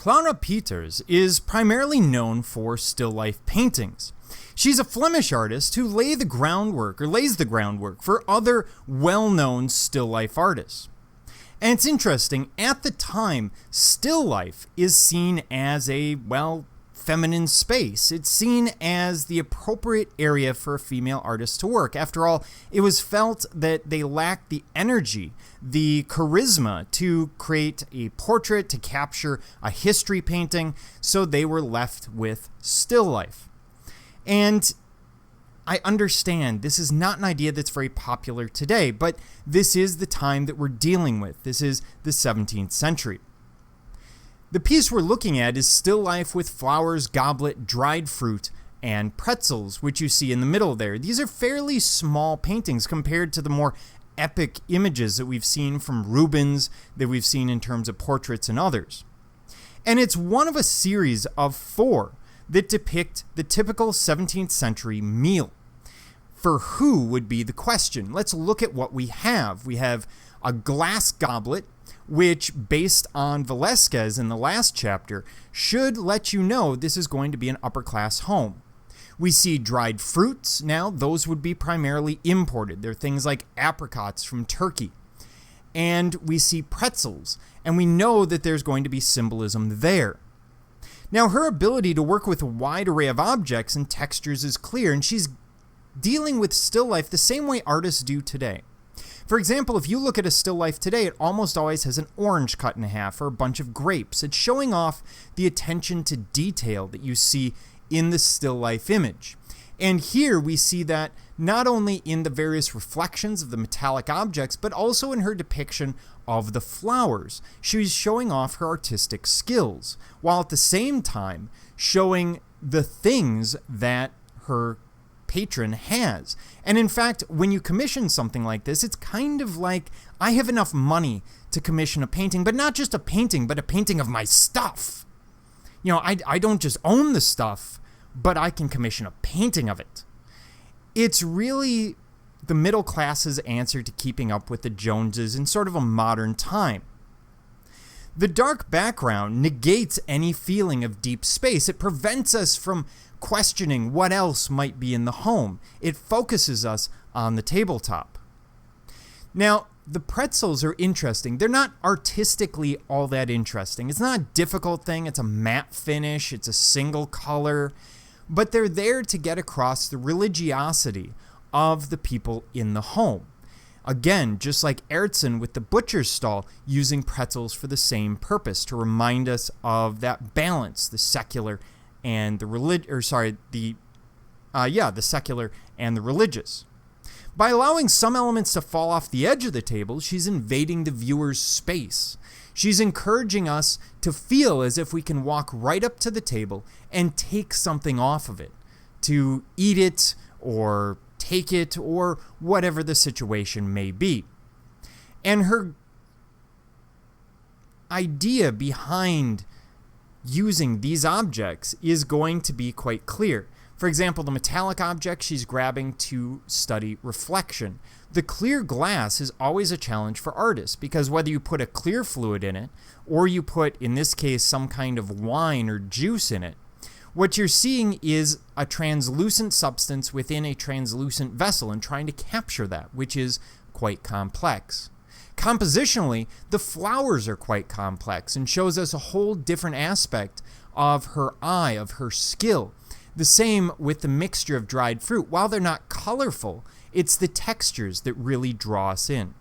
Clara Peeters is primarily known for still life paintings. She's a Flemish artist who lays the groundwork for other well-known still life artists. And it's interesting, at the time, still life is seen as a, feminine space. It's seen as the appropriate area for a female artist to work. After all, it was felt that they lacked the energy, the charisma to create a portrait, to capture a history painting, so they were left with still life. And I understand this is not an idea that's very popular today, but this is the time that we're dealing with. This is the 17th century. The piece we're looking at is still life with flowers, goblet, dried fruit, and pretzels, which you see in the middle there. These are fairly small paintings compared to the more epic images that we've seen from Rubens, that we've seen in terms of portraits and others. And it's one of a series of 4 that depict the typical 17th century meal. For who would be the question? Let's look at what we have. We have a glass goblet, which, based on Velasquez in the last chapter, should let you know this is going to be an upper-class home. We see dried fruits. Now, those would be primarily imported. They're things like apricots from Turkey. And we see pretzels, and we know that there's going to be symbolism there. Now, her ability to work with a wide array of objects and textures is clear, and she's dealing with still life the same way artists do today. For example, if you look at a still life today, it almost always has an orange cut in half or a bunch of grapes. It's showing off the attention to detail that you see in the still life image. And here we see that not only in the various reflections of the metallic objects, but also in her depiction of the flowers. She's showing off her artistic skills, while at the same time showing the things that her patron has. And in fact, when you commission something like this, it's kind of like, I have enough money to commission a painting, but not just a painting, but a painting of my stuff. I don't just own the stuff, but I can commission a painting of it. It's really the middle class's answer to keeping up with the Joneses in sort of a modern time. The dark background negates any feeling of deep space. It prevents us from questioning what else might be in the home. It focuses us on the tabletop. Now, the pretzels are interesting. They're not artistically all that interesting. It's not a difficult thing. It's a matte finish. It's a single color. But they're there to get across the religiosity of the people in the home. Again, just like Ertzen with the butcher's stall, using pretzels for the same purpose, to remind us of that balance, the secular and the the secular and the religious. By allowing some elements to fall off the edge of the table, she's invading the viewer's space. She's encouraging us to feel as if we can walk right up to the table and take something off of it, to eat it or take it or whatever the situation may be. And her idea behind using these objects is going to be quite clear. For example, the metallic object she's grabbing to study reflection. The clear glass is always a challenge for artists because whether you put a clear fluid in it or you put, in this case, some kind of wine or juice in it, what you're seeing is a translucent substance within a translucent vessel and trying to capture that, which is quite complex. Compositionally, the flowers are quite complex and shows us a whole different aspect of her eye, of her skill. The same with the mixture of dried fruit. While they're not colorful, it's the textures that really draw us in.